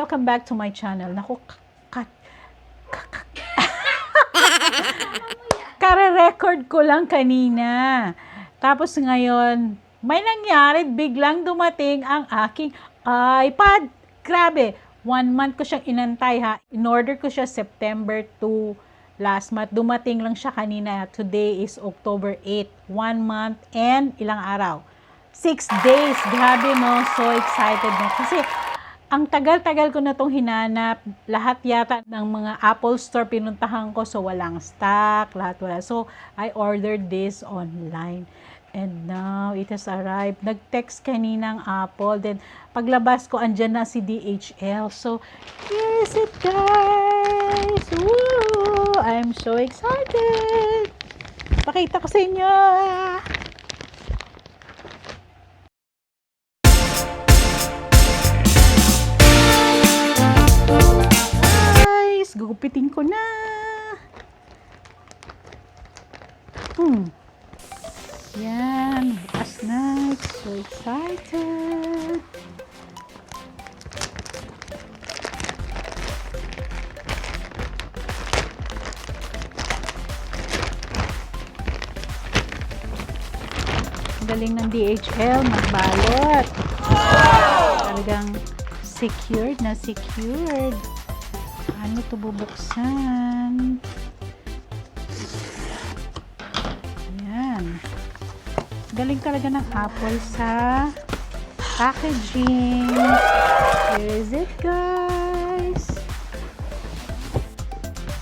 welcome back to my channel. Naku, kare-record ko lang kanina. Tapos ngayon, may nangyari, biglang dumating ang aking iPad. Grabe, 1 month ko siyang inantay ha. In-order ko siya September 2 last month. Dumating lang siya kanina. Today is October 8. 1 month and ilang araw. 6 days. Grabe no, so excited na. Kasi ang tagal-tagal ko na itong hinanap. Lahat yata ng mga Apple Store pinuntahan ko, so walang stock, lahat wala. So, I ordered this online. And now, it has arrived. Nag-text kanina ang Apple. Then, paglabas ko, andyan na si DHL. So, here is it, guys! Woo! I'm so excited! Pakita ko sa inyo! Gugupitin ko na. Yan. Bukas na. So excited. Galing ng DHL. Magbalot. Talagang secured na secured. Ano ito bubuksan? Ayan. Galing talaga ng Apple sa packaging. Here is it, guys.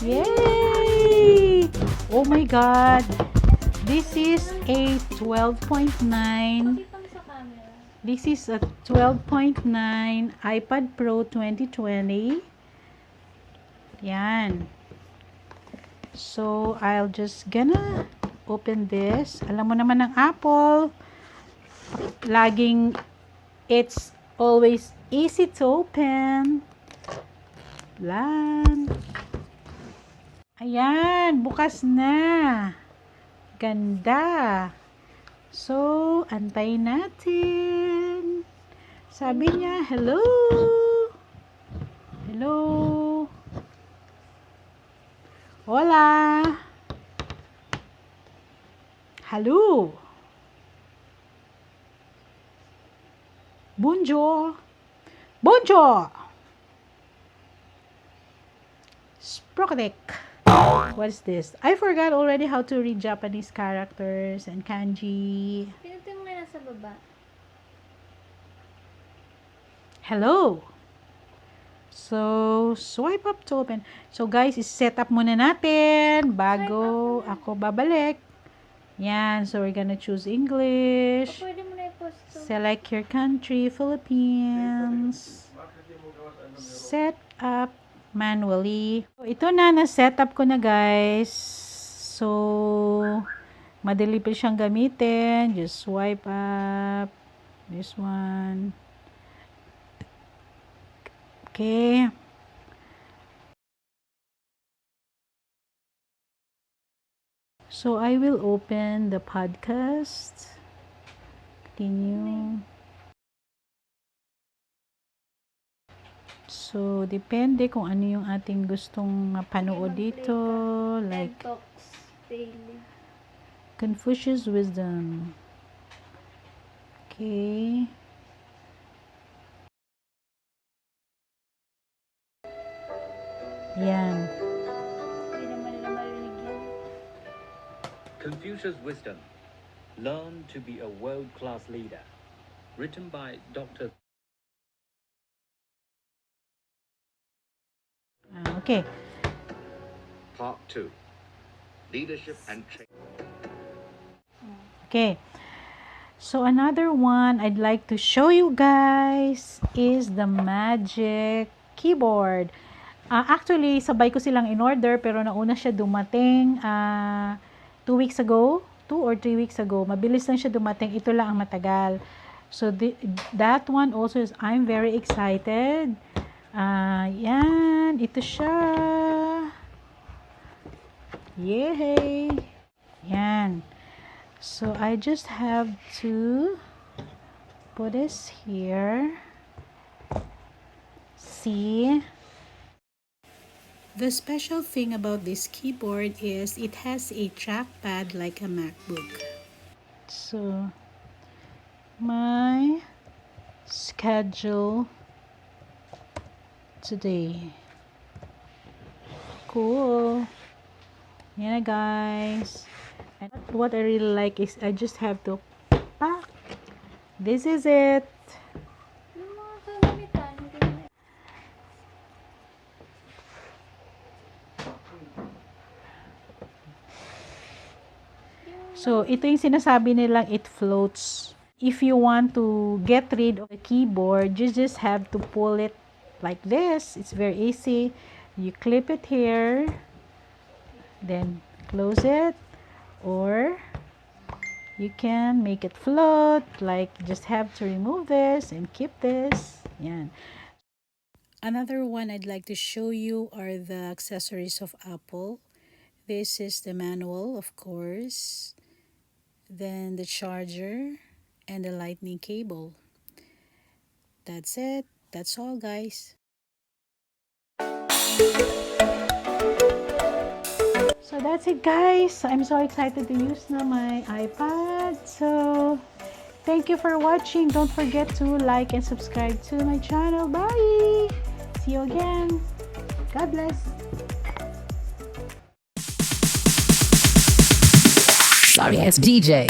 Yay! Oh my God! This is a 12.9. This is a 12.9 iPad Pro 2020. Yan. So, I'll just gonna open this. Alam mo naman ng Apple, laging it's always easy to open. Lan. Ayan, bukas na. Ganda. So, antayin natin. Sabi niya, hello. Hello. Hola! Hello! Bonjour! Bonjour! Sprockdeck. What is this? I forgot already how to read Japanese characters and kanji. Pinutin mo nga nasa baba. Hello! So, swipe up to open. So, guys, is-set up muna natin bago ako babalik. Yan. So, we're gonna choose English. Pwede mo na i-post to. Select your country, Philippines. Set up manually. So, ito na, na-set up ko na, guys. So, madali pa siyang gamitin. Just swipe up. This one. Okay. So, I will open the podcast. Continue. So, depende kung ano yung ating gustong mapanood dito. Like, Talks daily. Confucius Wisdom. Okay. Yan. Hindi naman nila marinig yan. Confucius Wisdom. Learn to be a world-class leader. Written by Dr. Okay. Part 2. Leadership and Training. Okay. So, another one I'd like to show you guys is the Magic Keyboard. Actually, sabay ko silang in-order pero nauna siya dumating 2 weeks ago. 2 or 3 weeks ago. Mabilis lang siya dumating. Ito lang ang matagal. So, that one also is, I'm very excited. Yan. Ito siya. Yay! Yan. So, I just have to put this here. See? The special thing about this keyboard is it has a trackpad like a MacBook. So, my schedule today. Cool. Yeah, guys. And what I really like is I just have to pack. This is it. Yung mga kagamitan, hindi mo So, ito yung sinasabi nilang it floats. If you want to get rid of the keyboard, you just have to pull it like this. It's very easy. You clip it here, then close it, or you can make it float. Like, just have to remove this and keep this. Yan. Another one I'd like to show you are the accessories of Apple. This is the manual, of course. Then the charger and the lightning cable. That's it. That's all, guys. So that's it, guys. I'm so excited to use na my iPad. So thank you for watching. Don't forget to like and subscribe to my channel. Bye. See you again. God bless. Sorry, it's DJ.